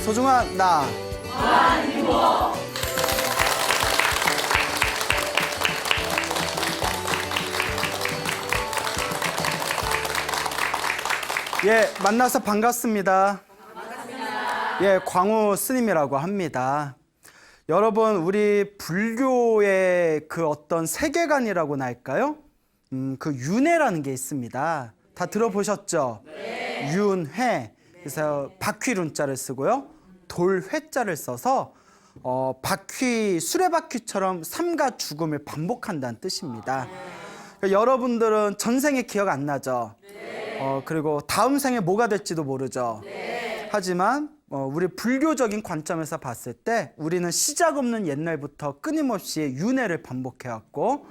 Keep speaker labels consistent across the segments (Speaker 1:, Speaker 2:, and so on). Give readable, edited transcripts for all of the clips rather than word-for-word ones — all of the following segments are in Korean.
Speaker 1: 소중한 나. 예, 만나서 반갑습니다. 예, 광우 스님이라고 합니다. 여러분, 우리 불교의 그 어떤 세계관이라고나 할까요? 그 윤회라는 게 있습니다. 다 들어보셨죠? 네. 윤회. 그래서 바퀴룬자를 쓰고요. 돌회자를 써서 바퀴, 수레바퀴처럼 삶과 죽음을 반복한다는 뜻입니다. 그러니까 여러분들은 전생에 기억 안 나죠? 그리고 다음 생에 뭐가 될지도 모르죠. 하지만 우리 불교적인 관점에서 봤을 때 우리는 시작 없는 옛날부터 끊임없이 윤회를 반복해왔고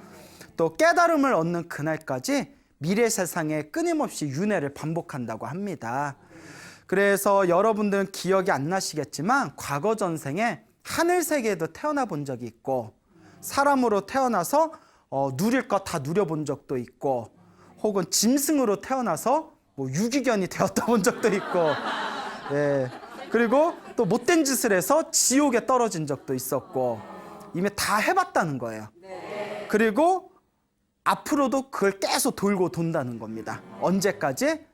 Speaker 1: 또 깨달음을 얻는 그날까지 미래 세상에 끊임없이 윤회를 반복한다고 합니다. 그래서 여러분들은 기억이 안 나시겠지만 과거 전생에 하늘 세계에도 태어나 본 적이 있고 사람으로 태어나서 누릴 것 다 누려본 적도 있고 혹은 짐승으로 태어나서 유기견이 되었다 본 적도 있고 예. 그리고 또 못된 짓을 해서 지옥에 떨어진 적도 있었고 이미 다 해봤다는 거예요. 그리고 앞으로도 그걸 계속 돌고 돈다는 겁니다. 언제까지?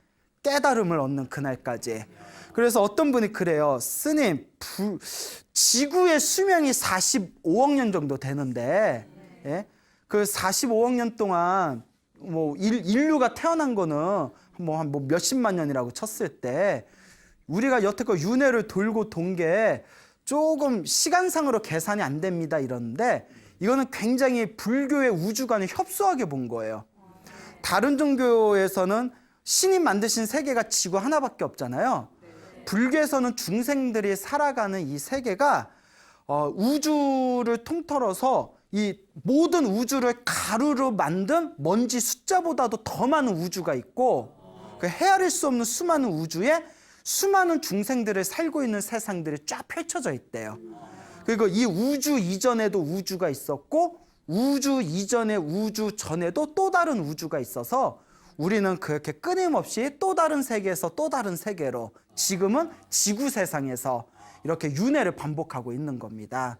Speaker 1: 깨달음을 얻는 그날까지. 그래서 어떤 분이 그래요. 스님, 지구의 수명이 45억 년 정도 되는데 예? 그 45억 년 동안 인류가 태어난 거는 한 몇십만 년이라고 쳤을 때 우리가 여태껏 윤회를 돌고 돈 게 조금 시간상으로 계산이 안 됩니다 이러는데 이거는 굉장히 불교의 우주관을 협소하게 본 거예요. 다른 종교에서는 신이 만드신 세계가 지구 하나밖에 없잖아요. 불교에서는 중생들이 살아가는 이 세계가 우주를 통틀어서 이 모든 우주를 가루로 만든 먼지 숫자보다도 더 많은 우주가 있고 그 헤아릴 수 없는 수많은 우주에 수많은 중생들을 살고 있는 세상들이 쫙 펼쳐져 있대요. 그리고 이 우주 이전에도 우주가 있었고 우주 이전에 우주 전에도 또 다른 우주가 있어서 우리는 그렇게 끊임없이 또 다른 세계에서 또 다른 세계로 지금은 지구 세상에서 이렇게 윤회를 반복하고 있는 겁니다.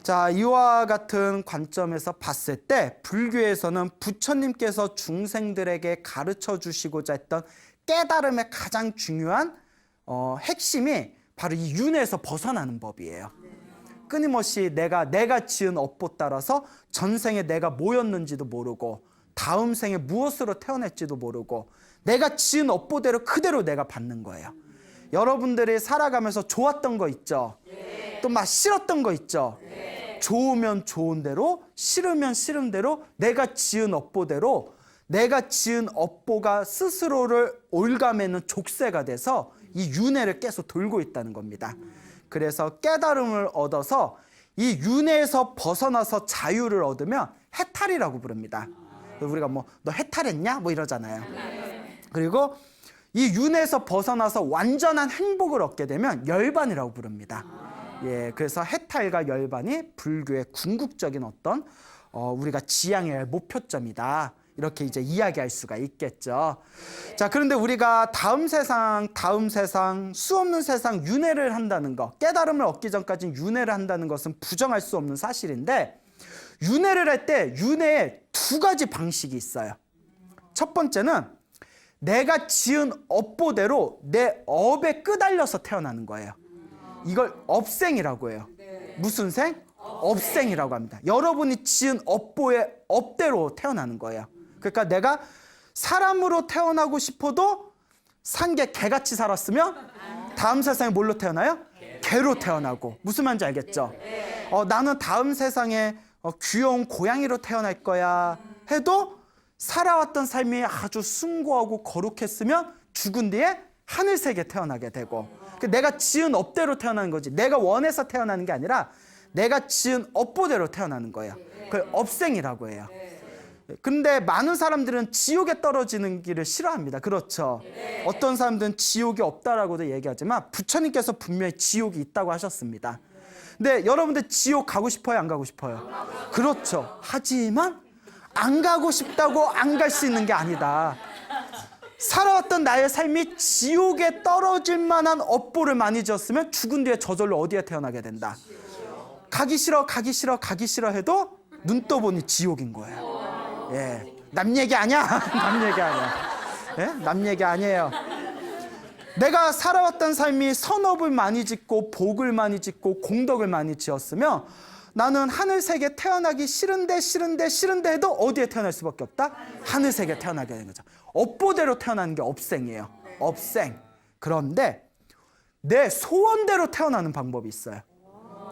Speaker 1: 자, 이와 같은 관점에서 봤을 때 불교에서는 부처님께서 중생들에게 가르쳐 주시고자 했던 깨달음의 가장 중요한 핵심이 바로 이 윤회에서 벗어나는 법이에요. 끊임없이 내가 지은 업보 따라서 전생에 내가 뭐였는지도 모르고 다음 생에 무엇으로 태어날지도 모르고 내가 지은 업보대로 그대로 내가 받는 거예요. 여러분들이 살아가면서 좋았던 거 있죠? 또 막 싫었던 거 있죠? 좋으면 좋은 대로, 싫으면 싫은 대로 내가 지은 업보대로 내가 지은 업보가 스스로를 올가매는 족쇄가 돼서 이 윤회를 계속 돌고 있다는 겁니다. 그래서 깨달음을 얻어서 이 윤회에서 벗어나서 자유를 얻으면 해탈이라고 부릅니다. 우리가 너 해탈했냐? 이러잖아요. 그리고 이 윤회에서 벗어나서 완전한 행복을 얻게 되면 열반이라고 부릅니다. 예, 그래서 해탈과 열반이 불교의 궁극적인 어떤 우리가 지향해야 할 목표점이다. 이렇게 이제 이야기할 수가 있겠죠. 자, 그런데 우리가 다음 세상, 수 없는 세상 윤회를 한다는 것, 깨달음을 얻기 전까지는 윤회를 한다는 것은 부정할 수 없는 사실인데 윤회를 할 때 윤회에 두 가지 방식이 있어요. 첫 번째는 내가 지은 업보대로 내 업에 끄달려서 태어나는 거예요. 이걸 업생이라고 해요. 무슨 생? 업생이라고 합니다. 여러분이 지은 업보의 업대로 태어나는 거예요. 그러니까 내가 사람으로 태어나고 싶어도 산 게 개같이 살았으면 다음 세상에 뭘로 태어나요? 개로 태어나고. 무슨 말인지 알겠죠? 나는 다음 세상에 귀여운 고양이로 태어날 거야 해도 살아왔던 삶이 아주 숭고하고 거룩했으면 죽은 뒤에 하늘세계에 태어나게 되고 내가 지은 업대로 태어나는 거지 내가 원해서 태어나는 게 아니라 내가 지은 업보대로 태어나는 거예요. 그걸 업생이라고 해요. 근데 많은 사람들은 지옥에 떨어지는 길을 싫어합니다. 그렇죠? 어떤 사람들은 지옥이 없다라고도 얘기하지만 부처님께서 분명히 지옥이 있다고 하셨습니다. 근데 여러분들 지옥 가고 싶어요? 안 가고 싶어요? 그렇죠. 하지만 안 가고 싶다고 안 갈 수 있는 게 아니다. 살아왔던 나의 삶이 지옥에 떨어질 만한 업보를 많이 지었으면 죽은 뒤에 저절로 어디에 태어나게 된다. 가기 싫어 해도 눈 떠보니 지옥인 거예요. 예, 남 얘기 아니야. 남 얘기 아니야. 예? 남 얘기 아니에요. 내가 살아왔던 삶이 선업을 많이 짓고 복을 많이 짓고 공덕을 많이 지었으면 나는 하늘색에 태어나기 싫은데 해도 어디에 태어날 수밖에 없다? 하늘색에 태어나게 되는 거죠. 업보대로 태어나는 게 업생이에요. 업생. 그런데 내 소원대로 태어나는 방법이 있어요.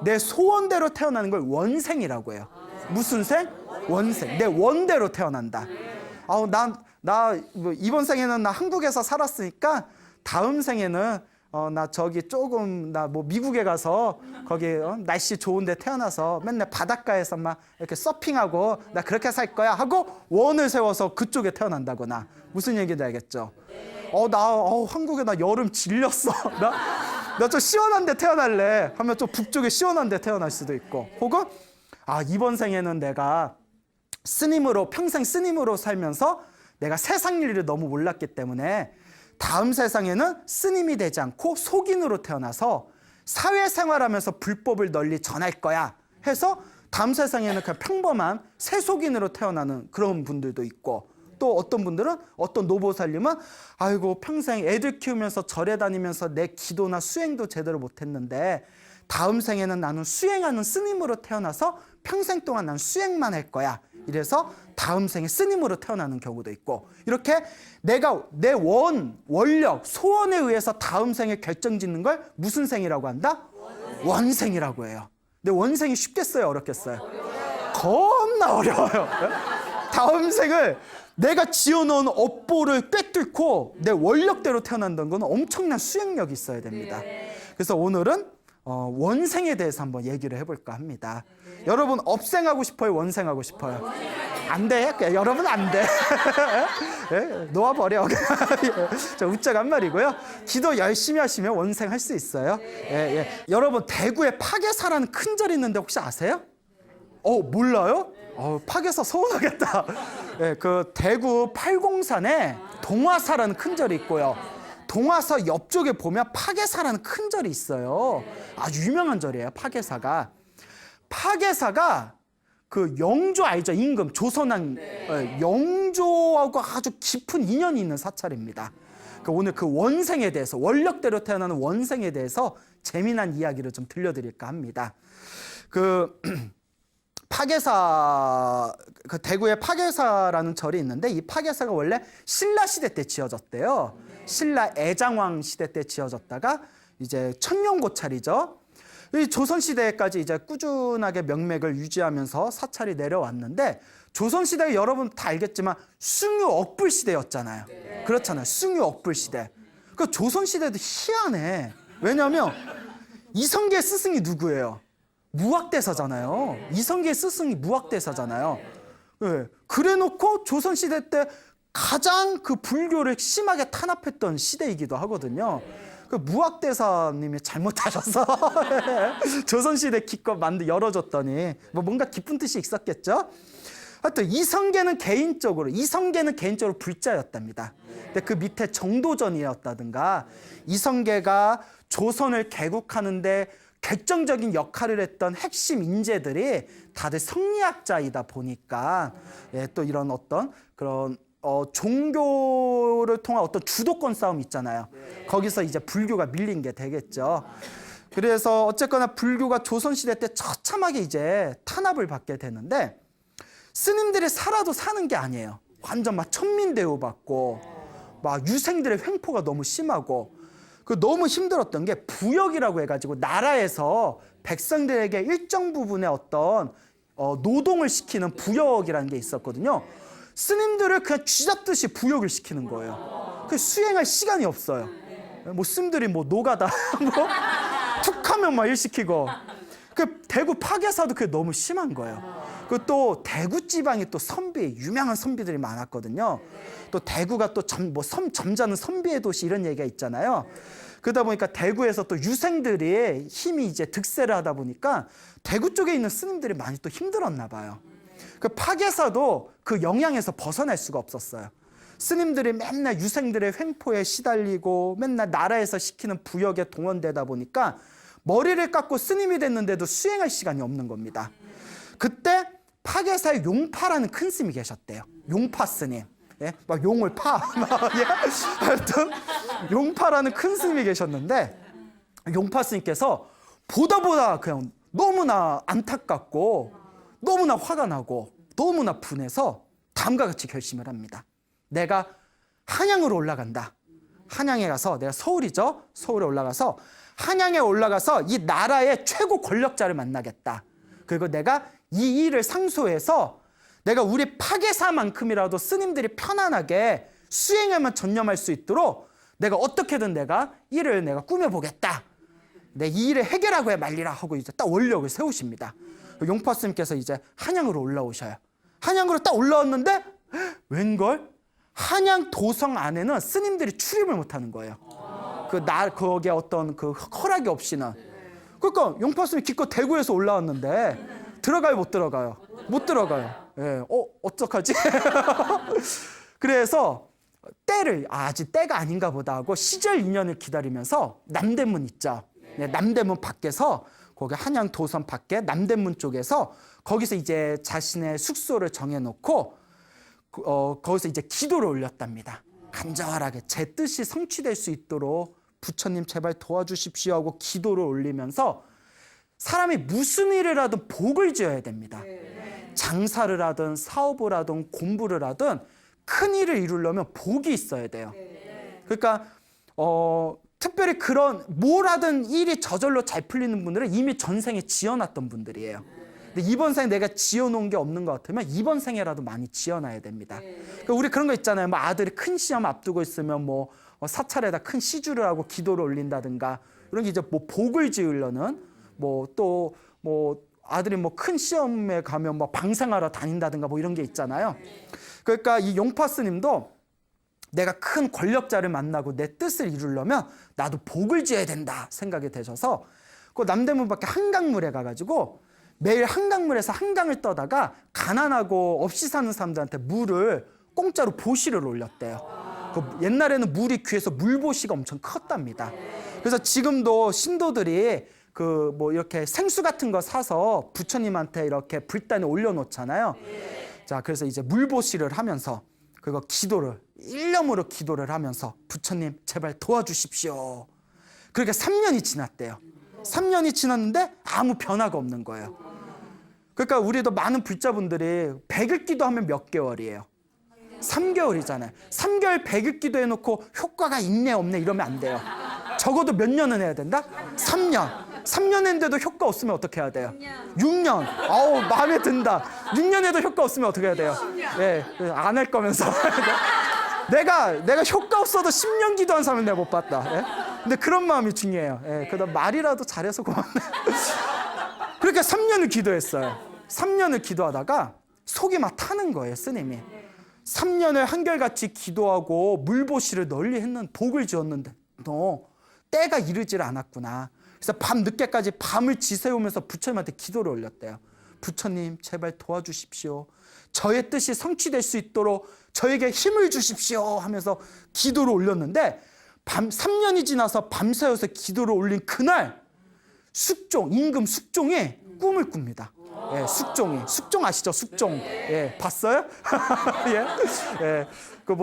Speaker 1: 내 소원대로 태어나는 걸 원생이라고 해요. 무슨 생? 원생. 내 원대로 태어난다. 나 이번 생에는 나 한국에서 살았으니까 다음 생에는 나 저기 조금 나 뭐 미국에 가서 거기 날씨 좋은데 태어나서 맨날 바닷가에서 막 이렇게 서핑하고 나 그렇게 살 거야 하고 원을 세워서 그쪽에 태어난다거나. 무슨 얘기인지 알겠죠? 한국에 나 여름 질렸어. 나 좀 시원한 데 태어날래 하면 좀 북쪽에 시원한 데 태어날 수도 있고, 혹은 이번 생에는 내가 평생 스님으로 살면서 내가 세상 일을 너무 몰랐기 때문에 다음 세상에는 스님이 되지 않고 속인으로 태어나서 사회생활하면서 불법을 널리 전할 거야 해서 다음 세상에는 그냥 평범한 세속인으로 태어나는 그런 분들도 있고, 또 어떤 분들은 어떤 노보살님은 아이고 평생 애들 키우면서 절에 다니면서 내 기도나 수행도 제대로 못했는데 다음 생에는 나는 수행하는 스님으로 태어나서 평생 동안 난 수행만 할 거야. 이래서 다음 생에 스님으로 태어나는 경우도 있고, 이렇게 내가 내 원력, 소원에 의해서 다음 생에 결정짓는 걸 무슨 생이라고 한다? 원생이라고 해요. 근데 원생이 쉽겠어요? 어렵겠어요? 겁나 어려워요. 다음 생을 내가 지어놓은 업보를 꿰뚫고 내 원력대로 태어난다는 건 엄청난 수행력이 있어야 됩니다. 그래서 오늘은 원생에 대해서 한번 얘기를 해볼까 합니다. 여러분 업생하고 싶어요? 원생하고 싶어요? 안 돼. 여러분 안 돼. 놓아버려. 자, 웃자가 한 말이고요. 기도 열심히 하시면 원생 할 수 있어요. 여러분 대구에 파괴사라는 큰 절이 있는데 혹시 아세요? 몰라요? 파괴사 서운하겠다. 그 대구 팔공산에 동화사라는 큰 절이 있고요. 동화사 옆쪽에 보면 파괴사라는 큰 절이 있어요. 아주 유명한 절이에요, 파괴사가. 파괴사가 그 영조 알죠? 임금, 조선왕. 영조하고 아주 깊은 인연이 있는 사찰입니다. 오늘 그 원생에 대해서, 원력대로 태어나는 원생에 대해서 재미난 이야기를 좀 들려드릴까 합니다. 파괴사, 그 대구에 파괴사라는 절이 있는데 이 파괴사가 원래 신라 시대 때 지어졌대요. 신라 애장왕 시대 때 지어졌다가 이제 천년고찰이죠. 이 조선 시대까지 이제 꾸준하게 명맥을 유지하면서 사찰이 내려왔는데, 조선 시대가 여러분 다 알겠지만 숭유 억불 시대였잖아요. 그렇잖아요. 숭유 억불 시대. 그 조선 시대도 희한해. 왜냐하면 이성계 스승이 누구예요? 무학대사잖아요. 이성계 스승이 무학대사잖아요. 그래놓고 조선시대 때 가장 그 불교를 심하게 탄압했던 시대이기도 하거든요. 그 무학대사님이 잘못하셔서 조선시대 기껏 열어줬더니 뭔가 깊은 뜻이 있었겠죠. 하여튼 이성계는 개인적으로 불자였답니다. 근데 그 밑에 정도전이었다든가 이성계가 조선을 개국하는데 결정적인 역할을 했던 핵심 인재들이 다들 성리학자이다 보니까 또 이런 어떤 그런 종교를 통한 어떤 주도권 싸움 있잖아요. 거기서 이제 불교가 밀린 게 되겠죠. 그래서 어쨌거나 불교가 조선시대 때 처참하게 이제 탄압을 받게 되는데, 스님들이 살아도 사는 게 아니에요. 완전 막 천민 대우받고 막 유생들의 횡포가 너무 심하고, 너무 힘들었던 게 부역이라고 해가지고 나라에서 백성들에게 일정 부분의 어떤 노동을 시키는 부역이라는 게 있었거든요. 스님들을 그냥 쥐잡듯이 부역을 시키는 거예요. 수행할 시간이 없어요. 스님들이 노가다 툭하면 막 일 시키고. 대구 파괴사도 그게 너무 심한 거예요. 또 대구 지방이 또 유명한 선비들이 많았거든요. 또 대구가 또 점잖은 선비의 도시 이런 얘기가 있잖아요. 그러다 보니까 대구에서 또 유생들이 힘이 이제 득세를 하다 보니까 대구 쪽에 있는 스님들이 많이 또 힘들었나 봐요. 파괴사도 그 영향에서 벗어날 수가 없었어요. 스님들이 맨날 유생들의 횡포에 시달리고 맨날 나라에서 시키는 부역에 동원되다 보니까 머리를 깎고 스님이 됐는데도 수행할 시간이 없는 겁니다. 그때 파계사의 용파라는 큰 스님이 계셨대요. 용파 스님. 예? 막 용을 파. 예? 하여튼 용파라는 큰 스님이 계셨는데 용파 스님께서 보다 그냥 너무나 안타깝고 너무나 화가 나고 너무나 분해서 다음과 같이 결심을 합니다. 내가 한양으로 올라간다. 한양에 가서, 내가 서울이죠. 서울에 올라가서 한양에 올라가서 이 나라의 최고 권력자를 만나겠다. 그리고 내가 이 일을 상소해서 내가 우리 파계사만큼이라도 스님들이 편안하게 수행에만 전념할 수 있도록 내가 어떻게든 내가 일을 내가 꾸며보겠다. 내 이 일을 해결하고 말리라 하고 이제 딱 원력을 세우십니다. 용파 스님께서 이제 한양으로 올라오셔요. 한양으로 딱 올라왔는데 웬걸? 한양 도성 안에는 스님들이 출입을 못하는 거예요. 거기에 어떤 그 허락이 없이는. 그러니까 용파 스님이 기껏 대구에서 올라왔는데 들어가요, 못 들어가요? 못 들어가요. 예, 어떡하지? 그래서 아직 때가 아닌가 보다 하고 시절 인연을 기다리면서 남대문 있죠. 네, 남대문 밖에서 거기 한양 도선 밖에 남대문 쪽에서 거기서 이제 자신의 숙소를 정해놓고 거기서 이제 기도를 올렸답니다. 간절하게 제 뜻이 성취될 수 있도록 부처님 제발 도와주십시오 하고 기도를 올리면서 사람이 무슨 일을 하든 복을 지어야 됩니다. 장사를 하든 사업을 하든 공부를 하든 큰 일을 이루려면 복이 있어야 돼요. 그러니까 특별히 그런 뭘 하든 일이 저절로 잘 풀리는 분들은 이미 전생에 지어놨던 분들이에요. 근데 이번 생에 내가 지어놓은 게 없는 것 같으면 이번 생에라도 많이 지어놔야 됩니다. 그러니까 우리 그런 거 있잖아요. 뭐 아들이 큰 시험 앞두고 있으면 뭐 사찰에다 큰 시주를 하고 기도를 올린다든가 이런 게 이제 뭐 복을 지으려는 또 아들이 뭐 큰 시험에 가면 뭐 방생하러 다닌다든가 뭐 이런 게 있잖아요. 그러니까 이 용파 스님도 내가 큰 권력자를 만나고 내 뜻을 이루려면 나도 복을 지어야 된다 생각이 되셔서 그 남대문 밖에 한강물에 가가지고 매일 한강물에서 한강을 떠다가 가난하고 없이 사는 사람들한테 물을 공짜로 보시를 올렸대요. 옛날에는 물이 귀해서 물보시가 엄청 컸답니다. 그래서 지금도 신도들이 이렇게 생수 같은 거 사서 부처님한테 이렇게 불단에 올려놓잖아요. 자, 그래서 이제 물보시를 하면서 그거 기도를 일념으로 기도를 하면서 부처님 제발 도와주십시오. 그렇게 3년이 지났대요. 3년이 지났는데 아무 변화가 없는 거예요. 그러니까 우리도 많은 불자분들이 100일 기도하면 몇 개월이에요? 3개월이잖아요. 3개월 100일 기도해놓고 효과가 있네 없네 이러면 안 돼요. 적어도 몇 년은 해야 된다? 3년. 3년 했는데도 효과 없으면 어떻게 해야 돼요? 6년. 아우 마음에 든다. 6년 해도 효과 없으면 어떻게 해야 돼요? 예, 안 할 거면서. 내가 효과 없어도 10년 기도한 사람은 내가 못 봤다. 예? 근데 그런 마음이 중요해요. 예, 그래도 말이라도 잘해서 고맙네. 그렇게 3년을 기도했어요. 3년을 기도하다가 속이 막 타는 거예요, 스님이. 3년을 한결같이 기도하고 물보시를 널리 했는 복을 지었는데 너 때가 이르질 않았구나. 그래서 밤 늦게까지 밤을 지새우면서 부처님한테 기도를 올렸대요. 부처님 제발 도와주십시오. 저의 뜻이 성취될 수 있도록 저에게 힘을 주십시오 하면서 기도를 올렸는데 3년이 지나서 밤새워서 기도를 올린 그날 임금 숙종이 꿈을 꿉니다. 예, 숙종 아시죠? 숙종. 예, 봤어요? 예, 예,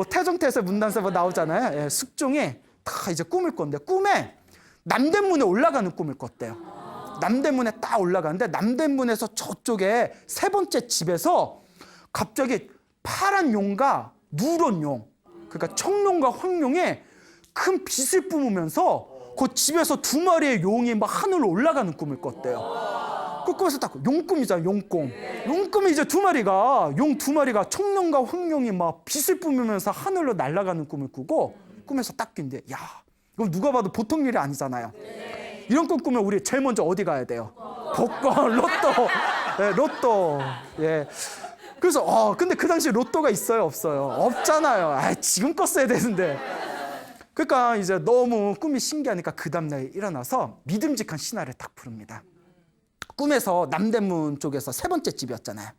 Speaker 1: 태종태세 문단세 나오잖아요. 예, 숙종이 다 이제 꿈을 꿨는데 꿈에 남대문에 올라가는 꿈을 꿨대요. 남대문에 딱 올라가는데 남대문에서 저쪽에 세 번째 집에서 갑자기 파란 용과 누런 용, 그러니까 청룡과 황룡이 큰 빛을 뿜으면서 그 집에서 두 마리의 용이 막 하늘로 올라가는 꿈을 꿨대요. 그 꿈에서 딱 용꿈이잖아, 용꿈. 용꿈이 이제 용 두 마리가 청룡과 황룡이 막 빛을 뿜으면서 하늘로 날아가는 꿈을 꾸고 꿈에서 딱 낀데, 야, 이거 누가 봐도 보통 일이 아니잖아요. 이런 꿈 꾸면 우리 제일 먼저 어디 가야 돼요? 복권, 로또. 예, 로또. 예. 그래서 근데 그 당시 로또가 있어요, 없어요? 없잖아요. 지금 껐어야 되는데. 그러니까 이제 너무 꿈이 신기하니까 그 다음날 일어나서 믿음직한 신하를 딱 부릅니다. 꿈에서 남대문 쪽에서 세 번째 집이었잖아요.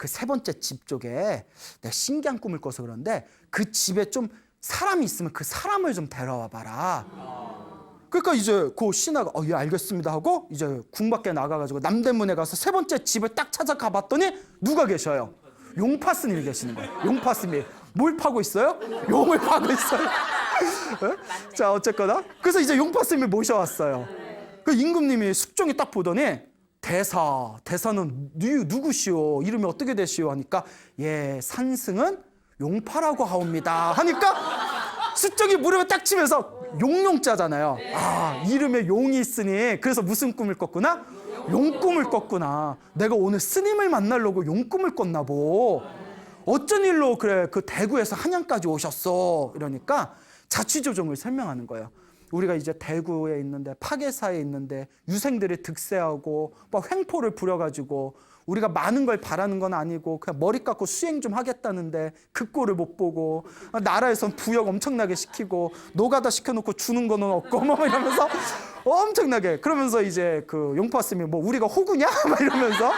Speaker 1: 그 세 번째 집 쪽에 내가 신기한 꿈을 꿔서 그런데 그 집에 좀 사람이 있으면 그 사람을 좀 데려와 봐라. 그러니까 이제 그 신하가 예 알겠습니다 하고 이제 궁 밖에 나가가지고 남대문에 가서 세 번째 집을 딱 찾아가 봤더니 누가 계셔요? 용파 스님이 계시는 거예요. 용파 스님이 뭘 파고 있어요? 용을 파고 있어요. 자 어쨌거나 그래서 이제 용파 스님을 모셔왔어요. 그 임금님이 숙종이 딱 보더니 대사는 누구시오? 이름이 어떻게 되시오? 하니까 예 산승은 용파라고 하옵니다 하니까 숙종이 무릎을 딱 치면서 용용자잖아요. 아 이름에 용이 있으니 그래서 무슨 꿈을 꿨구나? 용꿈을 꿨구나. 내가 오늘 스님을 만나려고 용꿈을 꿨나 보. 어쩐 일로 그래 그 대구에서 한양까지 오셨어? 이러니까 자취조정을 설명하는 거예요. 우리가 이제 대구에 있는데 파계사에 있는데 유생들이 득세하고 막 횡포를 부려가지고 우리가 많은 걸 바라는 건 아니고 그냥 머리 깎고 수행 좀 하겠다는데 그 꼴을 못 보고 나라에선 부역 엄청나게 시키고 노가다 시켜놓고 주는 거는 없고 뭐 이러면서 엄청나게 그러면서 이제 그 용파 스님이 뭐 우리가 호구냐? 막 이러면서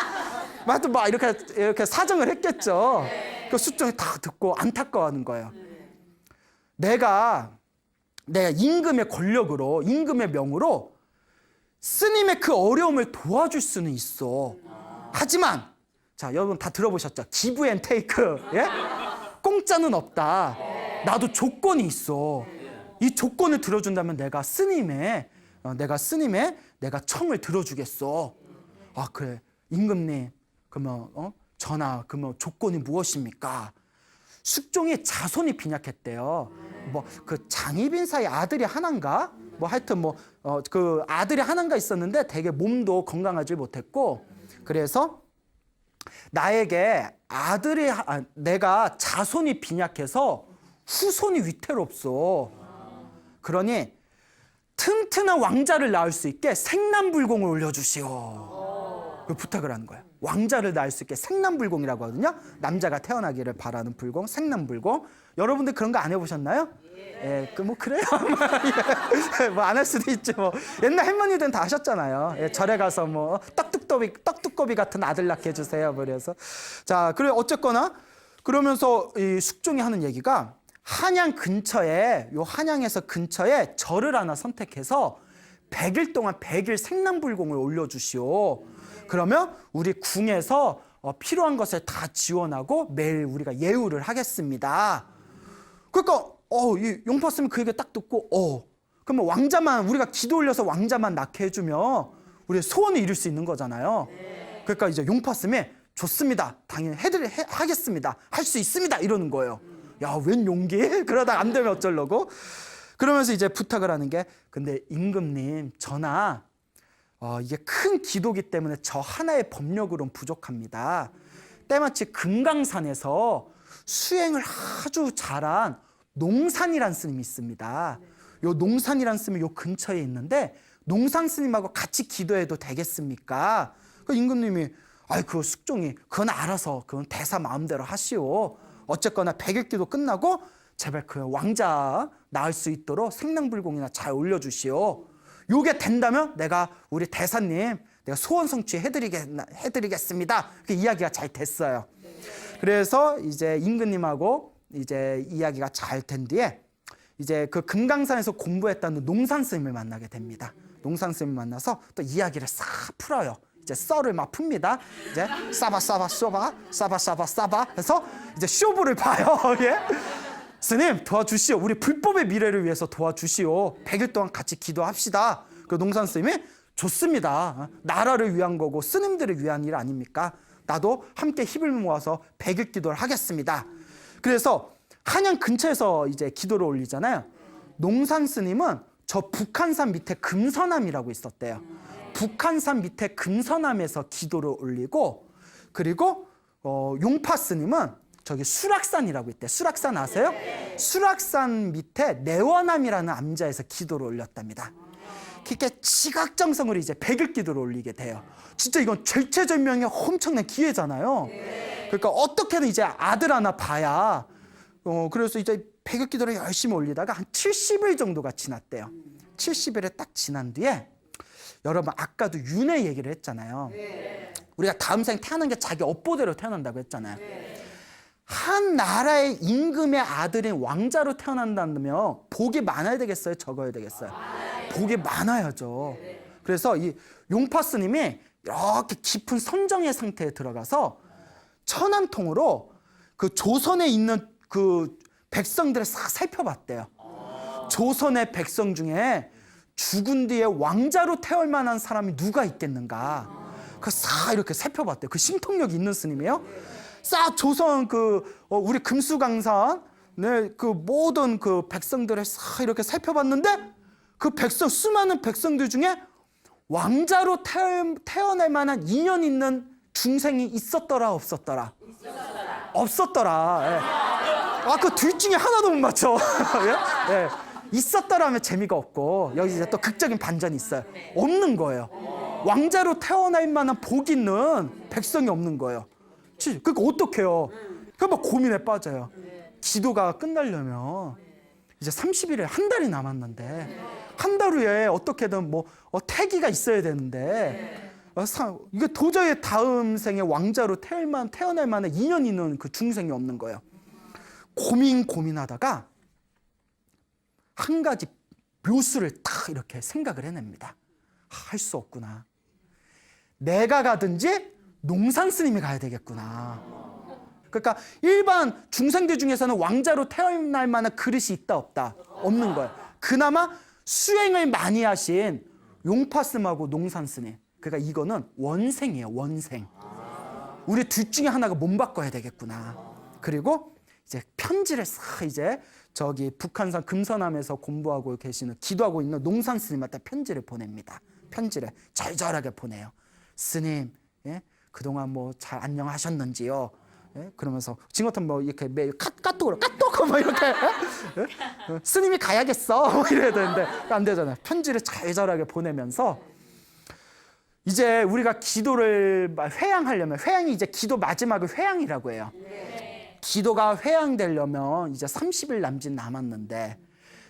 Speaker 1: 하여튼 막 이렇게 사정을 했겠죠. 그 숙종이 다 듣고 안타까워하는 거예요. 내가 임금의 권력으로 임금의 명으로 스님의 그 어려움을 도와줄 수는 있어. 하지만 자 여러분 다 들어보셨죠? 기브 앤 테이크. 예? 공짜는 없다. 나도 조건이 있어. 이 조건을 들어준다면 내가 스님의 내가 청을 들어주겠어. 아 그래 임금님 그러면 전하 그러면 조건이 무엇입니까? 숙종이 자손이 빈약했대요. 뭐 그 장희빈사의 아들이 하나인가? 뭐 하여튼 그 아들이 하나인가 있었는데 되게 몸도 건강하지 못했고 그래서 나에게 내가 자손이 빈약해서 후손이 위태롭소. 그러니 튼튼한 왕자를 낳을 수 있게 생남불공을 올려주시오. 그 부탁을 하는 거예요. 왕자를 낳을 수 있게 생남불공이라고 하거든요. 남자가 태어나기를 바라는 불공, 생남불공. 여러분들 그런 거 안 해보셨나요? 예, 뭐 그래요. 뭐 안 할 수도 있죠. 뭐 옛날 할머니들은 다 하셨잖아요. 예, 절에 가서 뭐 떡두꺼비 같은 아들 낳게 해주세요. 그래서 자, 그래 어쨌거나 그러면서 이 숙종이 하는 얘기가 한양에서 근처에 절을 하나 선택해서 100일 동안 100일 생남불공을 올려주시오. 그러면 우리 궁에서 필요한 것을 다 지원하고 매일 우리가 예우를 하겠습니다. 그러니까 이 용파 스님이 그 얘기 딱 듣고 그러면 왕자만 우리가 기도 올려서 왕자만 낳게 해주면 우리 소원을 이룰 수 있는 거잖아요. 그러니까 이제 용파 스님이 좋습니다. 당연히 하겠습니다. 할 수 있습니다. 이러는 거예요. 야, 웬 용기? 그러다 안 되면 어쩌려고? 그러면서 이제 부탁을 하는 게 근데 임금님 전하 이게 큰 기도기 때문에 저 하나의 법력으로는 부족합니다. 때마치 금강산에서 수행을 아주 잘한 농산이란 스님이 있습니다. 요 농산이란 스님이 요 근처에 있는데 농산 스님하고 같이 기도해도 되겠습니까? 그 임금님이 그 숙종이 그건 알아서 그건 대사 마음대로 하시오. 어쨌거나 100일 기도 끝나고 제발 그 왕자 낳을 수 있도록 생남불공이나 잘 올려주시오. 요게 된다면 내가 우리 대사님 내가 소원 성취 해드리겠습니다. 그 이야기가 잘 됐어요. 그래서 이제 임금님하고 이제 이야기가 잘 된 뒤에 이제 그 금강산에서 공부했다는 농산 스님을 만나게 됩니다. 농산 스님을 만나서 또 이야기를 싹 풀어요. 이제 썰을 막 풉니다. 이제 싸바 해서 이제 쇼부를 봐요. 예? 스님 도와주시오. 우리 불법의 미래를 위해서 도와주시오. 100일 동안 같이 기도합시다. 그 농산 스님이 좋습니다. 나라를 위한 거고 스님들을 위한 일 아닙니까? 나도 함께 힘을 모아서 100일 기도를 하겠습니다. 그래서 한양 근처에서 이제 기도를 올리잖아요. 농산 스님은 저 북한산 밑에 금서남이라고 있었대요. 북한산 밑에 금서남에서 기도를 올리고 그리고 용파 스님은 저기 수락산이라고 있대. 수락산 아세요? 수락산 밑에 내원암이라는 암자에서 기도를 올렸답니다. 그렇게 지각정성으로 이제 100일 기도를 올리게 돼요. 진짜 이건 절체절명의 엄청난 기회잖아요. 그러니까 어떻게든 이제 아들 하나 봐야 그래서 이제 100일 기도를 열심히 올리다가 한 70일 정도가 지났대요. 70일에 딱 지난 뒤에 여러분 아까도 윤회 얘기를 했잖아요. 우리가 다음 생 태어난 게 자기 업보대로 태어난다고 했잖아요. 한 나라의 임금의 아들인 왕자로 태어난다면 복이 많아야 되겠어요? 적어야 되겠어요? 복이 많아야죠. 그래서 이 용파 스님이 이렇게 깊은 선정의 상태에 들어가서 천안통으로 그 조선에 있는 그 백성들을 싹 살펴봤대요. 조선의 백성 중에 죽은 뒤에 왕자로 태어날 만한 사람이 누가 있겠는가? 그 싹 이렇게 살펴봤대요. 그 심통력이 있는 스님이에요. 싹 조선 우리 금수강산 그 모든 그 백성들을 싹 이렇게 살펴봤는데 그 수많은 백성들 중에 왕자로 태어날 만한 인연 있는 중생이 있었더라 없었더라? 없었더라. 예. 그 둘 중에 하나도 못 맞춰. 예? 예. 있었더라 하면 재미가 없고 여기 이제 또 극적인 반전이 있어요. 없는 거예요. 왕자로 태어날 만한 복 있는 백성이 없는 거예요. 그러니까 어떡해요? 그러니까 고민에 빠져요. 기도가 끝나려면 이제 30일에 한 달이 남았는데 한 달 후에 어떻게든 태기가 있어야 되는데 이게 도저히 다음 생에 왕자로 태어날 만한 인연 있는 그 중생이 없는 거예요. 고민하다가 한 가지 묘수를 딱 이렇게 생각을 해냅니다. 할 수 없구나. 내가 가든지 농산 스님이 가야 되겠구나. 그러니까 일반 중생들 중에서는 왕자로 태어날 만한 그릇이 있다 없다? 없는 거예요. 그나마 수행을 많이 하신 용파 스님하고 농산 스님. 그러니까 이거는 원생이에요. 원생. 우리 둘 중에 하나가 몸 바꿔야 되겠구나. 그리고 이제 편지를 싹 이제 저기 북한산 금서남에서 공부하고 계시는 기도하고 있는 농산 스님한테 편지를 보냅니다. 편지를 절절하게 보내요. 스님, 예? 그동안 잘 안녕하셨는지요? 예? 그러면서 지금부터 이렇게 매일 카톡으로 이렇게 예? 스님이 가야겠어 이래야 되는데 안 되잖아요. 편지를 절절하게 보내면서 이제 우리가 기도를 회양하려면 회양이 이제 기도 마지막을 회양이라고 해요. 기도가 회양되려면 이제 30일 남짓 남았는데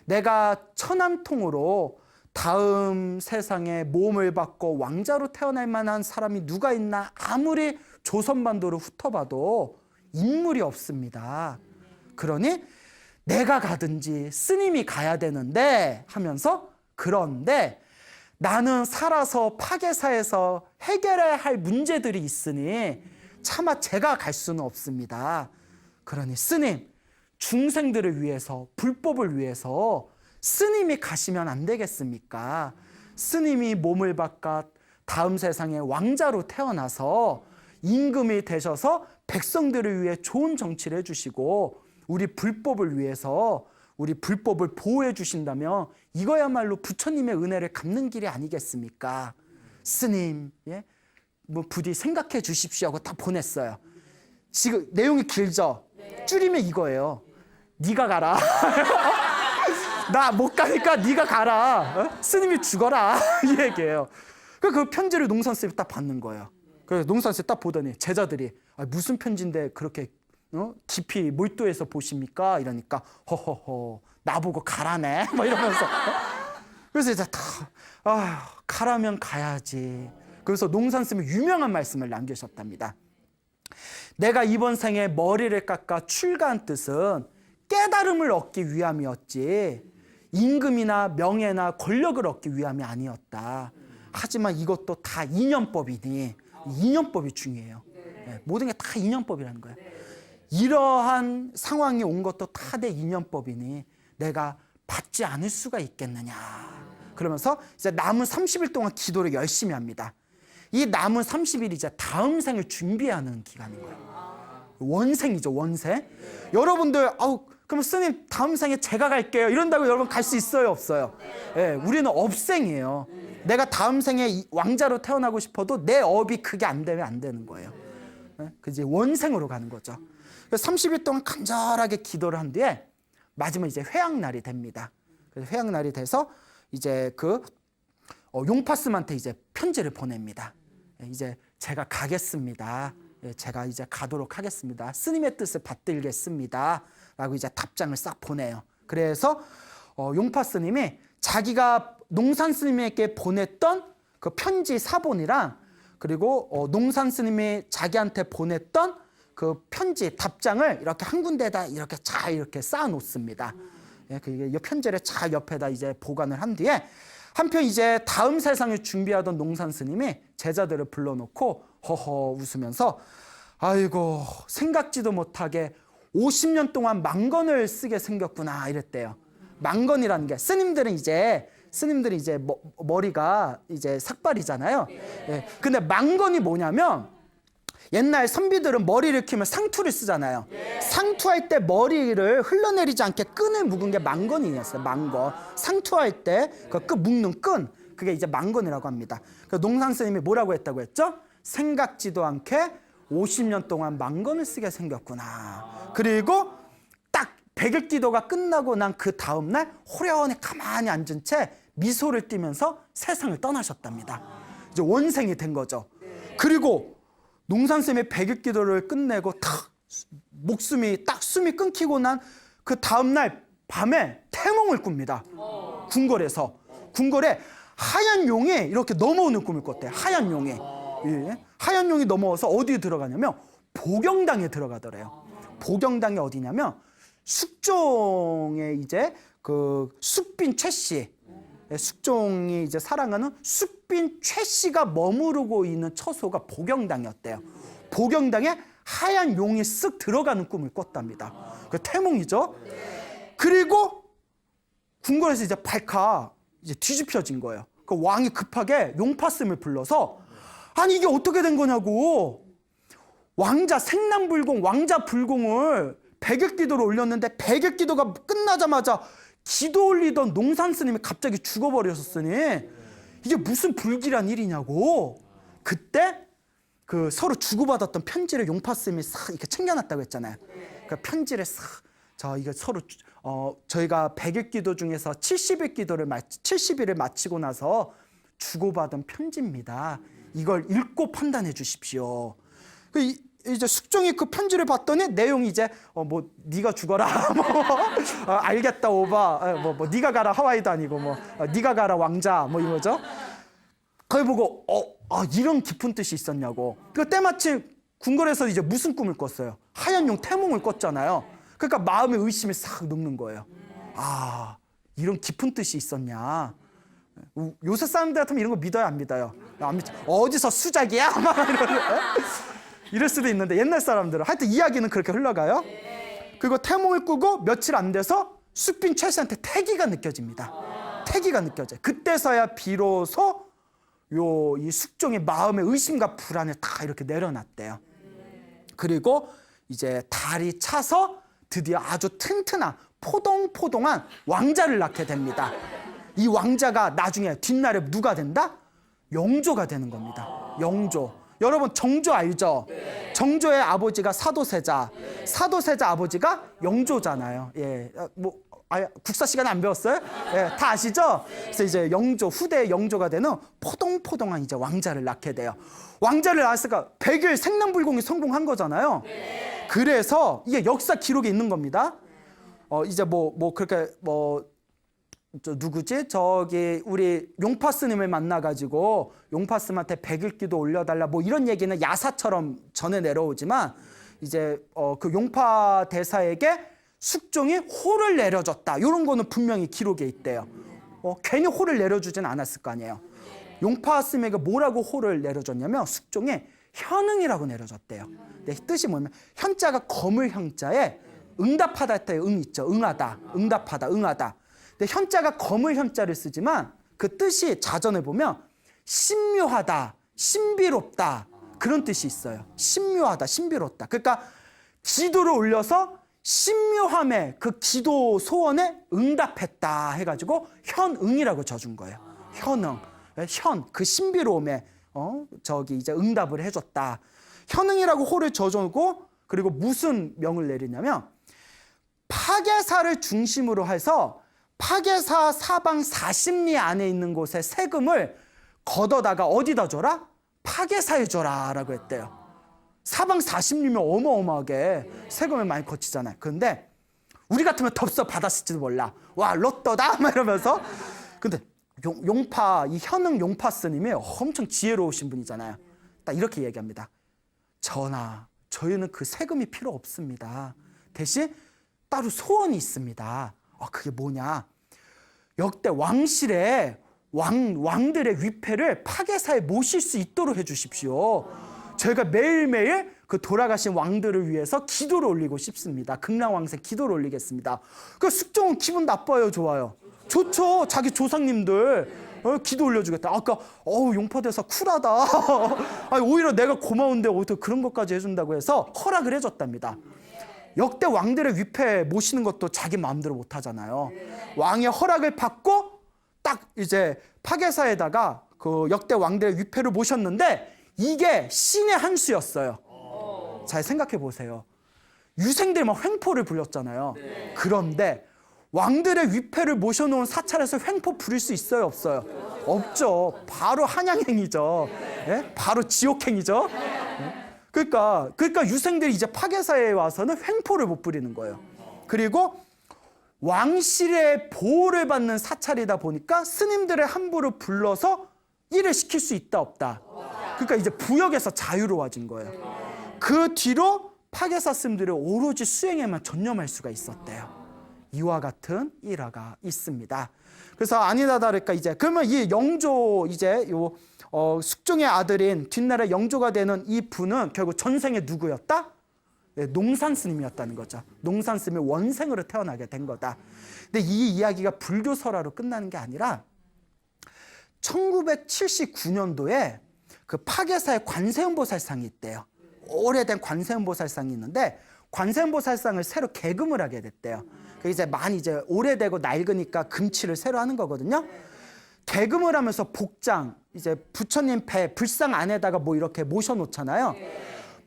Speaker 1: 내가 천암통으로 다음 세상에 모험을 받고 왕자로 태어날 만한 사람이 누가 있나 아무리 조선반도를 훑어봐도 인물이 없습니다. 그러니 내가 가든지 스님이 가야 되는데 하면서 그런데 나는 살아서 파괴사에서 해결해야 할 문제들이 있으니 차마 제가 갈 수는 없습니다. 그러니 스님, 중생들을 위해서 불법을 위해서 스님이 가시면 안 되겠습니까? 스님이 몸을 바꿔 다음 세상에 왕자로 태어나서 임금이 되셔서 백성들을 위해 좋은 정치를 해주시고 우리 불법을 위해서 우리 불법을 보호해 주신다면 이거야말로 부처님의 은혜를 갚는 길이 아니겠습니까? 스님, 예? 부디 생각해 주십시오 하고 다 보냈어요. 지금 내용이 길죠? 줄이면 이거예요. 네가 가라. 나 못 가니까 네가 가라. 스님이 죽어라. 이 얘기예요. 그 편지를 농산 스님이 딱 받는 거예요. 그래서 농산 스님이 딱 보더니 제자들이 무슨 편지인데 그렇게 깊이 몰두해서 보십니까? 이러니까 허허허 나보고 가라네. 막 이러면서 그래서 이제 가라면 가야지. 그래서 농산 스님이 유명한 말씀을 남기셨답니다. 내가 이번 생에 머리를 깎아 출가한 뜻은 깨달음을 얻기 위함이었지 임금이나 명예나 권력을 얻기 위함이 아니었다. 하지만 이것도 다 인연법이니 인연법이 중요해요. 네, 모든 게 다 인연법이라는 거예요. 이러한 상황이 온 것도 다 내 인연법이니 내가 받지 않을 수가 있겠느냐. 그러면서 이제 남은 30일 동안 기도를 열심히 합니다. 이 남은 30일이 이제 다음 생을 준비하는 기간인 거예요. 원생이죠, 원생. 여러분들 그럼 스님 다음 생에 제가 갈게요 이런다고 여러분 갈 수 있어요 없어요? 예, 우리는 업생이에요. 내가 다음 생에 왕자로 태어나고 싶어도 내 업이 그게 안 되면 안 되는 거예요. 예? 이제 원생으로 가는 거죠. 그래서 30일 동안 간절하게 기도를 한 뒤에 마지막 이제 회양날이 됩니다. 그래서 회양날이 돼서 이제 용파스한테 이제 편지를 보냅니다. 예, 이제 제가 가겠습니다. 예, 제가 이제 가도록 하겠습니다. 스님의 뜻을 받들겠습니다. 라고 이제 답장을 싹 보내요. 그래서 용파 스님이 자기가 농산 스님에게 보냈던 그 편지 사본이랑 그리고 농산 스님이 자기한테 보냈던 그 편지 답장을 이렇게 한 군데다 이렇게 잘 이렇게 쌓아 놓습니다. 예, 이 편지를 잘 옆에다 이제 보관을 한 뒤에 한편 이제 다음 세상을 준비하던 농산 스님이 제자들을 불러놓고 허허 웃으면서 아이고 생각지도 못하게 50년 동안 망건을 쓰게 생겼구나 이랬대요. 망건이라는 게 스님들은 이제 머리가 이제 삭발이잖아요. 예. 근데 망건이 뭐냐면 옛날 선비들은 머리를 키우면 상투를 쓰잖아요. 상투할 때 머리를 흘러내리지 않게 끈을 묶은 게 망건이었어요. 망건. 상투할 때 그 끈 묶는 끈 그게 이제 망건이라고 합니다. 그 농산 스님이 뭐라고 했다고 했죠? 생각지도 않게 50년 동안 망건을 쓰게 생겼구나. 그리고 딱 백일 기도가 끝나고 난 그 다음 날 호련히 가만히 앉은 채 미소를 띠면서 세상을 떠나셨답니다. 이제 원생이 된 거죠. 그리고 농산쌤이 백일 기도를 끝내고 탁 목숨이 딱 숨이 끊기고 난 그 다음 날 밤에 태몽을 꿉니다. 궁궐에 하얀 용이 이렇게 넘어오는 꿈을 꿨대요. 하얀 용이. 예. 하얀 용이 넘어와서 어디에 들어가냐면 보경당에 들어가더래요. 보경당이 어디냐면 숙종의 이제 그 숙빈 최씨, 숙종이 이제 사랑하는 숙빈 최씨가 머무르고 있는 처소가 보경당이었대요. 보경당에 하얀 용이 쓱 들어가는 꿈을 꿨답니다. 그 태몽이죠. 그리고 궁궐에서 이제 발칵 이제 뒤집혀진 거예요. 그 왕이 급하게 용파슴을 불러서 아니 이게 어떻게 된 거냐고 왕자 생남불공 왕자 불공을 백일기도로 올렸는데 백일기도가 끝나자마자 기도 올리던 농산 스님이 갑자기 죽어버렸었으니 이게 무슨 불길한 일이냐고. 그때 그 서로 주고받았던 편지를 용파스님이 싹 이렇게 챙겨놨다고 했잖아요. 그 편지를 싹 이게 서로 저희가 100일 기도 중에서 70일을 마치고 나서 주고받은 편지입니다. 이걸 읽고 판단해 주십시오. 이제 숙종이 그 편지를 봤더니 내용이 이제 뭐 네가 죽어라 알겠다 오바 뭐 네가 가라 하와이도 아니고 뭐 네가 가라 왕자 뭐 이거죠. 그걸 보고 이런 깊은 뜻이 있었냐고. 그 때마침 궁궐에서 이제 무슨 꿈을 꿨어요? 하얀 용 태몽을 꿨잖아요. 그러니까 마음에 의심이 싹 녹는 거예요. 아 이런 깊은 뜻이 있었냐. 요새 사람들 같으면 이런 거 믿어요 안 믿어요? 안 믿죠. 어디서 수작이야? 이럴 수도 있는데 옛날 사람들은 하여튼 이야기는 그렇게 흘러가요. 그리고 태몽을 꾸고 며칠 안 돼서 숙빈 최씨한테 태기가 느껴집니다. 태기가 느껴져요. 그때서야 비로소 이 숙종의 마음의 의심과 불안을 다 이렇게 내려놨대요. 그리고 이제 달이 차서 드디어 아주 튼튼한 포동포동한 왕자를 낳게 됩니다. 이 왕자가 나중에 뒷날에 누가 된다? 영조가 되는 겁니다. 영조. 여러분 정조 알죠? 네. 정조의 아버지가 사도세자, 사도세자 아버지가 영조잖아요. 예, 국사 시간에 안 배웠어요? 예, 다 아시죠? 그래서 이제 영조 후대의 영조가 되는 포동포동한 이제 왕자를 낳게 돼요. 왕자를 낳았으니까 100일 생남불공이 성공한 거잖아요. 네. 그래서 이게 역사 기록에 있는 겁니다. 이제 그렇게 누구지? 저기 우리 용파 스님을 만나가지고 용파 스님한테 100일 기도 올려달라 뭐 이런 얘기는 야사처럼 전해 내려오지만 이제 그 용파 대사에게 숙종이 호를 내려줬다 이런 거는 분명히 기록에 있대요. 괜히 호를 내려주진 않았을 거 아니에요. 용파 스님에게 뭐라고 호를 내려줬냐면 숙종이 현응이라고 내려줬대요. 근데 뜻이 뭐냐면 현자가 거물 현자에 응답하다 할 때 응 있죠. 응하다, 응답하다, 응하다. 근데 현자가 거물 현자를 쓰지만 그 뜻이 자전에 보면 신묘하다, 신비롭다 그런 뜻이 있어요. 신묘하다, 신비롭다. 그러니까 기도를 올려서 신묘함에 그 기도 소원에 응답했다 해가지고 현응이라고 져준 거예요. 현응, 그 신비로움에 이제 응답을 해줬다. 현응이라고 호를 져주고 그리고 무슨 명을 내리냐면 파괴사를 중심으로 해서 파괴사 사방 40리 안에 있는 곳에 세금을 걷어다가 어디다 줘라? 파괴사에 줘라 라고 했대요. 사방 40리면 어마어마하게 세금을 많이 거치잖아요. 그런데 우리 같으면 덥석 받았을지도 몰라. 와 로또다 막 이러면서. 근데 용파, 이 현흥 용파 스님이 엄청 지혜로우신 분이잖아요. 딱 이렇게 얘기합니다. 전하, 저희는 그 세금이 필요 없습니다. 대신 따로 소원이 있습니다. 그게 뭐냐? 역대 왕실에 왕들의 위패를 파괴사에 모실 수 있도록 해주십시오. 저희가 매일매일 그 돌아가신 왕들을 위해서 기도를 올리고 싶습니다. 극락왕생 기도를 올리겠습니다. 그 숙종은 기분 나빠요, 좋아요? 좋죠. 자기 조상님들 기도 올려주겠다. 아까 용파대사 쿨하다. 아니, 오히려 내가 고마운데 어떻게 그런 것까지 해준다고 해서 허락을 해줬답니다. 역대 왕들의 위패 모시는 것도 자기 마음대로 못하잖아요. 왕의 허락을 받고 딱 이제 파괴사에다가 그 역대 왕들의 위패를 모셨는데 이게 신의 한 수였어요. 잘 생각해 보세요. 유생들이 막 횡포를 불렸잖아요. 그런데 왕들의 위패를 모셔놓은 사찰에서 횡포 부릴 수 있어요, 없어요? 없죠. 바로 한양행이죠. 예? 바로 지옥행이죠. 그러니까 유생들이 이제 파괴사에 와서는 횡포를 못 부리는 거예요. 그리고 왕실의 보호를 받는 사찰이다 보니까 스님들의 함부로 불러서 일을 시킬 수 있다 없다. 그러니까 이제 부역에서 자유로워진 거예요. 그 뒤로 파괴사 스님들이 오로지 수행에만 전념할 수가 있었대요. 이와 같은 일화가 있습니다. 그래서 아니다 다를까 이제 그러면 이 영조 이제 숙종의 아들인 뒷날에 영조가 되는 이 분은 결국 전생에 누구였다? 농산 스님이었다는 거죠. 농산 스님이 원생으로 태어나게 된 거다. 근데 이 이야기가 불교 설화로 끝나는 게 아니라 1979년도에 그 파괴사의 관세음보살상이 있대요. 오래된 관세음보살상이 있는데 관세음보살상을 새로 개금을 하게 됐대요. 이제 많이 이제 오래되고 낡으니까 금치를 새로 하는 거거든요. 개금을 하면서 복장, 이제 부처님 배, 불상 안에다가 뭐 이렇게 모셔놓잖아요.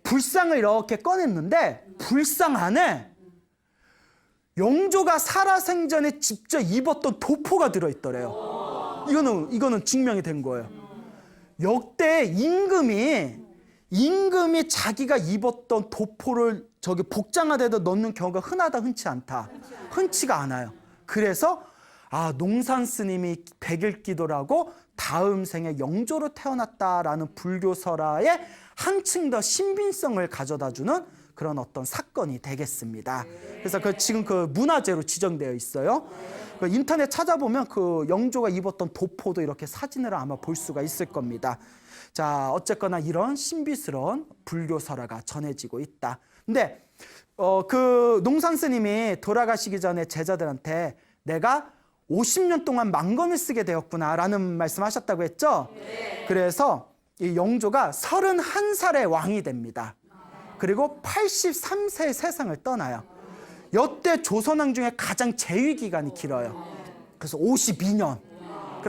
Speaker 1: 불상을 이렇게 꺼냈는데 불상 안에 영조가 살아생전에 직접 입었던 도포가 들어있더래요. 이거는 증명이 된 거예요. 역대 임금이 자기가 입었던 도포를 저기 복장화대에다 넣는 경우가 흔치 않다. 흔치가 않아요. 그래서 농산 스님이 백일기도라고 다음 생에 영조로 태어났다라는 불교 설화에 한층 더 신빙성을 가져다주는 그런 어떤 사건이 되겠습니다. 그래서 지금 그 문화재로 지정되어 있어요. 그 인터넷 찾아보면 그 영조가 입었던 도포도 이렇게 사진으로 아마 볼 수가 있을 겁니다. 자, 어쨌거나 이런 신비스러운 불교 설화가 전해지고 있다. 근데 그 농산 스님이 돌아가시기 전에 제자들한테 내가 50년 동안 망건을 쓰게 되었구나라는 말씀하셨다고 했죠. 그래서 이 영조가 31살의 왕이 됩니다. 그리고 83세의 세상을 떠나요. 여태 조선왕 중에 가장 재위 기간이 길어요. 그래서 52년.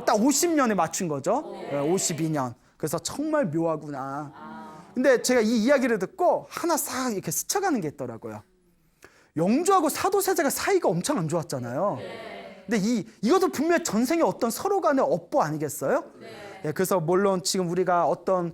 Speaker 1: 딱 50년에 맞춘 거죠. 52년. 그래서 정말 묘하구나. 근데 제가 이 이야기를 듣고 하나 싹 이렇게 스쳐가는 게 있더라고요. 영조하고 사도세자가 사이가 엄청 안 좋았잖아요. 근데 이것도 분명히 전생에 어떤 서로 간의 업보 아니겠어요? 그래서 물론 지금 우리가 어떤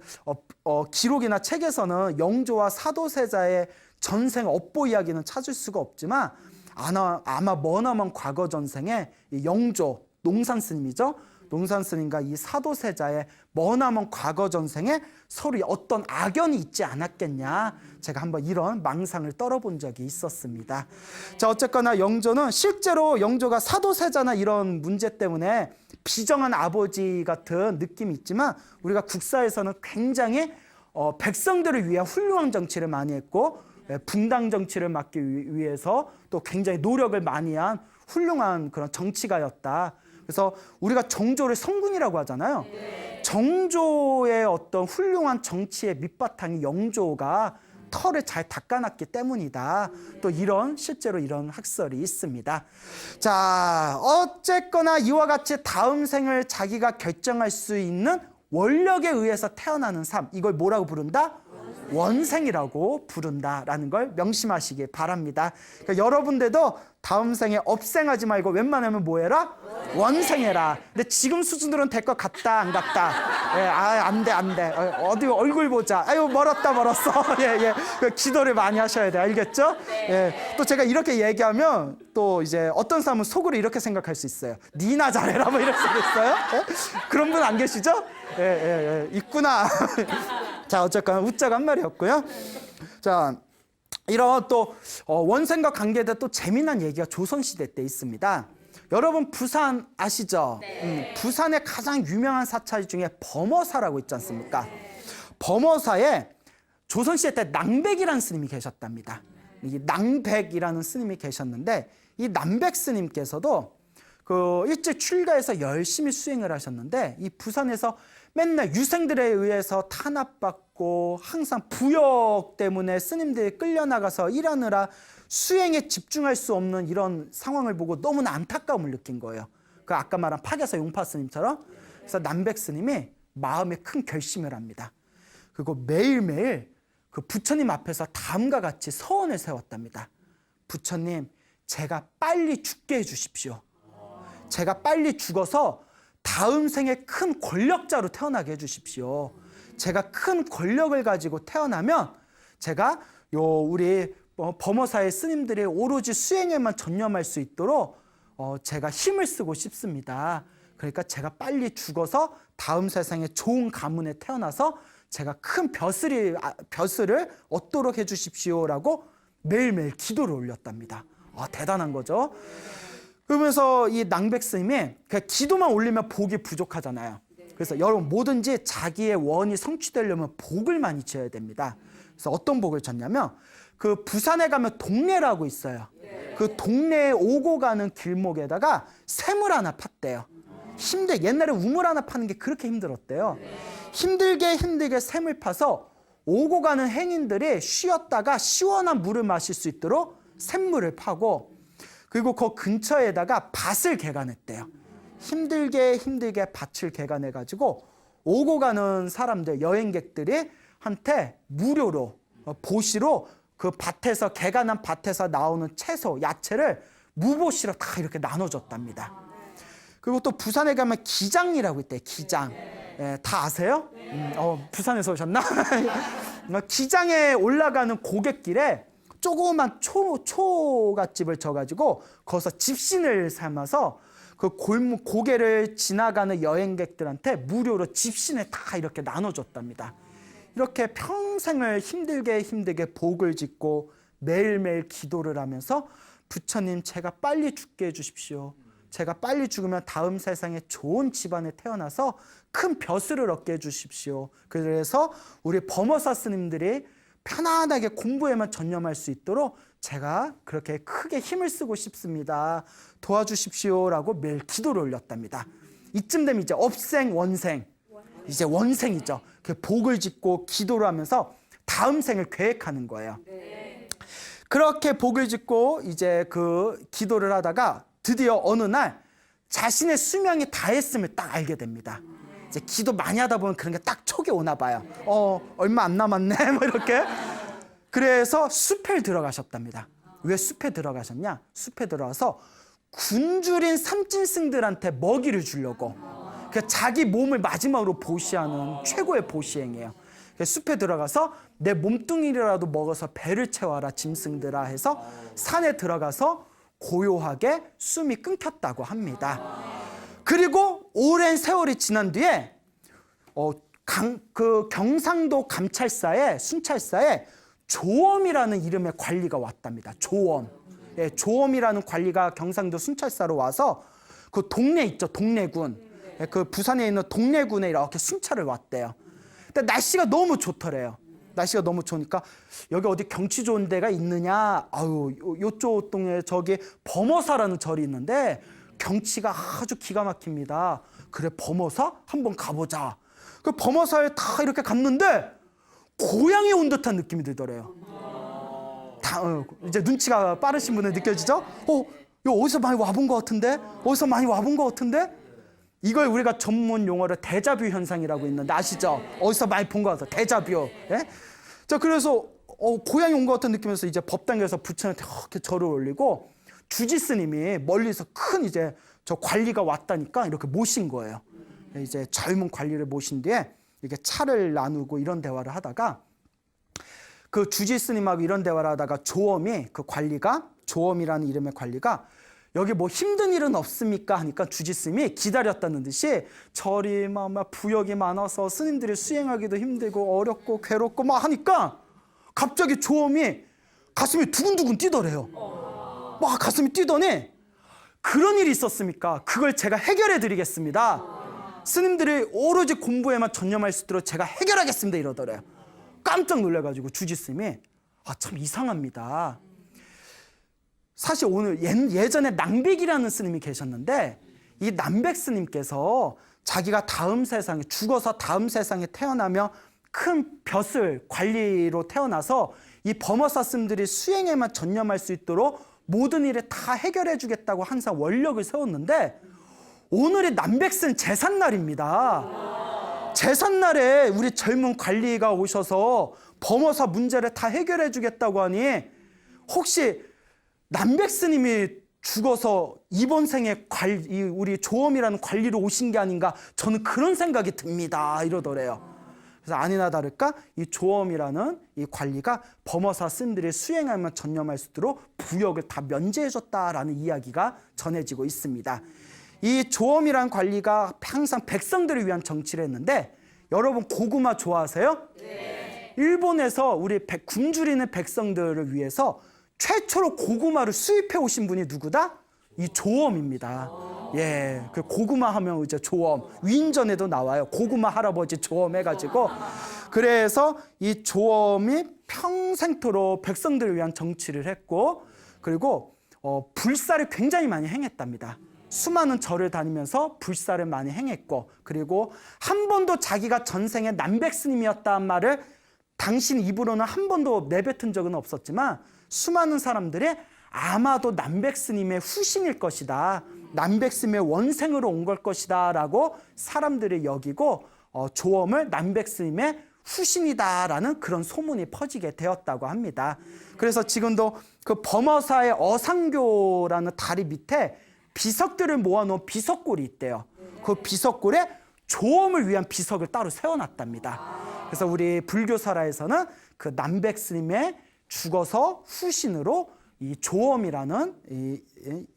Speaker 1: 기록이나 책에서는 영조와 사도세자의 전생 업보 이야기는 찾을 수가 없지만 아마 머나먼 과거 전생에 이 영조, 농산 스님이죠. 농산 스님과 이 사도세자의 머나먼 과거 전생에 서로 어떤 악연이 있지 않았겠냐. 제가 한번 이런 망상을 떨어본 적이 있었습니다. 자, 어쨌거나 영조는 실제로 영조가 사도세자나 이런 문제 때문에 비정한 아버지 같은 느낌이 있지만 우리가 국사에서는 굉장히 백성들을 위해 훌륭한 정치를 많이 했고 분당 정치를 막기 위해서 또 굉장히 노력을 많이 한 훌륭한 그런 정치가였다. 그래서 우리가 정조를 성군이라고 하잖아요. 정조의 어떤 훌륭한 정치의 밑바탕이 영조가 털을 잘 닦아놨기 때문이다. 또 실제로 이런 학설이 있습니다. 자, 어쨌거나 이와 같이 다음 생을 자기가 결정할 수 있는 원력에 의해서 태어나는 삶, 이걸 뭐라고 부른다? 원생이라고 부른다라는 걸 명심하시기 바랍니다. 그러니까 여러분들도 다음 생에 업생하지 말고 웬만하면 뭐 해라? 원생해라. 근데 지금 수준으로는 될 것 같다 안 같다? 예, 안 돼, 안 돼. 어디 얼굴 보자. 아유, 멀었어. 예. 기도를 많이 하셔야 돼. 알겠죠? 예. 또 제가 이렇게 얘기하면 또 이제 어떤 사람은 속으로 이렇게 생각할 수 있어요. 니나 잘해라 뭐 이럴 수도 있어요. 예? 그런 분 안 계시죠? 예. 있구나. 자, 어쨌거나 웃자가 한 말이었고요. 자, 이런 또 원생과 관계된 또 재미난 얘기가 조선시대 때 있습니다. 여러분 부산 아시죠? 부산의 가장 유명한 사찰 중에 범어사라고 있지 않습니까? 범어사에 조선시대 때 낭백이라는 스님이 계셨답니다. 이 낭백이라는 스님이 계셨는데 이 낭백 스님께서도 그 일찍 출가해서 열심히 수행을 하셨는데 이 부산에서 맨날 유생들에 의해서 탄압받고 항상 부역 때문에 스님들이 끌려나가서 일하느라 수행에 집중할 수 없는 이런 상황을 보고 너무나 안타까움을 느낀 거예요. 그 아까 말한 파괴사 용파 스님처럼. 그래서 남백 스님이 마음에 큰 결심을 합니다. 그리고 매일매일 그 부처님 앞에서 다음과 같이 서원을 세웠답니다. 부처님, 제가 빨리 죽게 해주십시오. 제가 빨리 죽어서 다음 생에 큰 권력자로 태어나게 해주십시오. 제가 큰 권력을 가지고 태어나면 제가 우리 범어사의 스님들이 오로지 수행에만 전념할 수 있도록 제가 힘을 쓰고 싶습니다. 그러니까 제가 빨리 죽어서 다음 세상에 좋은 가문에 태어나서 제가 큰 벼슬을 얻도록 해주십시오라고 매일매일 기도를 올렸답니다. 대단한 거죠. 그러면서 이 낭백 스님이 그냥 기도만 올리면 복이 부족하잖아요. 그래서 여러분 뭐든지 자기의 원이 성취되려면 복을 많이 지어야 됩니다. 그래서 어떤 복을 졌냐면 그 부산에 가면 동네라고 있어요. 그 동네에 오고 가는 길목에다가 샘을 하나 팠대요. 옛날에 우물 하나 파는 게 그렇게 힘들었대요. 힘들게 샘을 파서 오고 가는 행인들이 쉬었다가 시원한 물을 마실 수 있도록 샘물을 파고 그리고 그 근처에다가 밭을 개간했대요. 힘들게 밭을 개간해가지고 오고 가는 사람들, 여행객들이 한테 무료로 보시로 그 밭에서 개간한 밭에서 나오는 채소, 야채를 무보시로 다 이렇게 나눠줬답니다. 그리고 또 부산에 가면 기장이라고 있대요. 기장. 예, 다 아세요? 부산에서 오셨나? 기장에 올라가는 고갯길에 조그만 초갓집을 져가지고 거기서 집신을 삼아서 그 고개를 지나가는 여행객들한테 무료로 집신을 다 이렇게 나눠줬답니다. 이렇게 평생을 힘들게 복을 짓고 매일매일 기도를 하면서 부처님, 제가 빨리 죽게 해주십시오. 제가 빨리 죽으면 다음 세상에 좋은 집안에 태어나서 큰 벼슬을 얻게 해주십시오. 그래서 우리 범어사 스님들이 편안하게 공부에만 전념할 수 있도록 제가 그렇게 크게 힘을 쓰고 싶습니다. 도와주십시오라고 매일 기도를 올렸답니다. 이쯤 되면 이제 업생, 원생, 이제 원생이죠. 복을 짓고 기도를 하면서 다음 생을 계획하는 거예요. 그렇게 복을 짓고 이제 그 기도를 하다가 드디어 어느 날 자신의 수명이 다했음을 딱 알게 됩니다. 이제 기도 많이 하다 보면 그런 게 딱 촉이 오나 봐요. 얼마 안 남았네 뭐 이렇게. 그래서 숲에 들어가셨답니다. 왜 숲에 들어가셨냐? 숲에 들어가서 굶주린 삼진승들한테 먹이를 주려고. 자기 몸을 마지막으로 보시하는 최고의 보시행이에요. 숲에 들어가서 내 몸뚱이라도 먹어서 배를 채워라 짐승들아 해서 산에 들어가서 고요하게 숨이 끊겼다고 합니다. 그리고 오랜 세월이 지난 뒤에 그 경상도 감찰사에 순찰사에 조엄이라는 이름의 관리가 왔답니다. 조엄. 예, 조엄이라는 관리가 경상도 순찰사로 와서 그 동네 있죠, 동네군. 예, 그 부산에 있는 동네군에 이렇게 순찰을 왔대요. 근데 날씨가 너무 좋더래요. 날씨가 너무 좋으니까 여기 어디 경치 좋은 데가 있느냐? 요쪽 동네 저기 범어사라는 절이 있는데 경치가 아주 기가 막힙니다. 그래, 범어사? 한번 가보자. 그 범어사에 다 이렇게 갔는데 고향에 온 듯한 느낌이 들더래요. 이제 눈치가 빠르신 분은 느껴지죠? 이거 어디서 많이 와본 것 같은데? 어디서 많이 와본 것 같은데? 이걸 우리가 전문 용어로 데자뷰 현상이라고 있는데 아시죠? 어디서 많이 본 것 같아요. 데자뷰. 예? 자, 그래서 고향이 온 것 같은 느낌에서 이제 법당에서 부처한테 이렇게 절을 올리고 주지 스님이 멀리서 큰 이제 저 관리가 왔다니까 이렇게 모신 거예요. 이제 젊은 관리를 모신 뒤에 이렇게 차를 나누고 이런 대화를 하다가 그 주지 스님하고 이런 대화를 하다가 조엄이 그 관리가 조엄이라는 이름의 관리가 여기 뭐 힘든 일은 없습니까? 하니까 주지 스님이 기다렸다는 듯이 절이 막 부역이 많아서 스님들이 수행하기도 힘들고 어렵고 괴롭고 막 하니까 갑자기 조엄이 가슴이 두근두근 뛰더래요. 막 가슴이 뛰더니 그런 일이 있었습니까? 그걸 제가 해결해 드리겠습니다. 스님들이 오로지 공부에만 전념할 수 있도록 제가 해결하겠습니다 이러더래요. 깜짝 놀라가지고 주지 스님이 참 이상합니다. 사실 오늘 예전에 낭백이라는 스님이 계셨는데 이 낭백 스님께서 자기가 다음 세상에 죽어서 다음 세상에 태어나며 큰 벼슬 관리로 태어나서 이 범어사 스님들이 수행에만 전념할 수 있도록 모든 일을 다 해결해 주겠다고 항상 원력을 세웠는데 오늘이 낭백스님 제삿날입니다. 제삿날에 우리 젊은 관리가 오셔서 범어사 문제를 다 해결해 주겠다고 하니 혹시 낭백스님이 죽어서 이번 생에 우리 조엄이라는 관리로 오신 게 아닌가 저는 그런 생각이 듭니다 이러더래요. 그래서 아니나 다를까 이 조엄이라는 이 관리가 범어사 스님들이 수행하면 전념할 수 있도록 부역을 다 면제해줬다라는 이야기가 전해지고 있습니다. 이 조엄이라는 관리가 항상 백성들을 위한 정치를 했는데 여러분 고구마 좋아하세요? 네. 일본에서 우리 굶주리는 백성들을 위해서 최초로 고구마를 수입해 오신 분이 누구다? 이 조엄입니다. 예, 그 고구마 하면 이제 조엄 위인전에도 나와요. 고구마 할아버지 조엄 해가지고 그래서 이 조엄이 평생토록 백성들을 위한 정치를 했고 그리고 불사를 굉장히 많이 행했답니다. 수많은 절을 다니면서 불사를 많이 행했고 그리고 한 번도 자기가 전생에 낭백스님이었다는 말을 당신 입으로는 한 번도 내뱉은 적은 없었지만 수많은 사람들이 아마도 낭백스님의 후신일 것이다. 낭백스님의 원생으로 온 걸 것이다 라고 사람들이 여기고 조엄을 낭백스님의 후신이다라는 그런 소문이 퍼지게 되었다고 합니다. 그래서 지금도 그 범어사의 어상교라는 다리 밑에 비석들을 모아놓은 비석골이 있대요. 그 비석골에 조엄을 위한 비석을 따로 세워놨답니다. 그래서 우리 불교사라에서는 그 낭백스님의 죽어서 후신으로 이 조엄이라는 이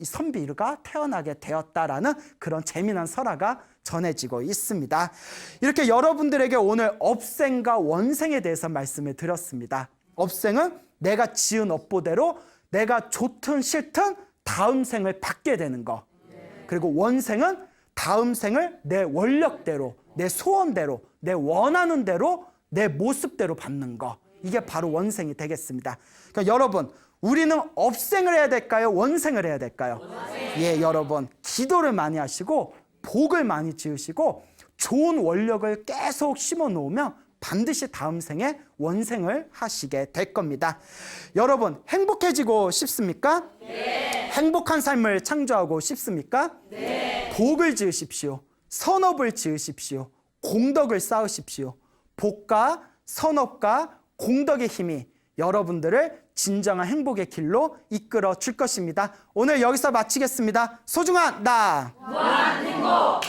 Speaker 1: 선비가 태어나게 되었다라는 그런 재미난 설화가 전해지고 있습니다. 이렇게 여러분들에게 오늘 업생과 원생에 대해서 말씀을 드렸습니다. 업생은 내가 지은 업보대로 내가 좋든 싫든 다음 생을 받게 되는 거. 그리고 원생은 다음 생을 내 원력대로, 내 소원대로, 내 원하는 대로, 내 모습대로 받는 거. 이게 바로 원생이 되겠습니다. 그러니까 여러분, 우리는 업생을 해야 될까요? 원생을 해야 될까요? 예, 여러분, 기도를 많이 하시고 복을 많이 지으시고 좋은 원력을 계속 심어 놓으면 반드시 다음 생에 원생을 하시게 될 겁니다. 여러분, 행복해지고 싶습니까? 네. 행복한 삶을 창조하고 싶습니까? 네. 복을 지으십시오. 선업을 지으십시오. 공덕을 쌓으십시오. 복과 선업과 공덕의 힘이 여러분들을 진정한 행복의 길로 이끌어 줄 것입니다. 오늘 여기서 마치겠습니다. 소중한 나 무한행복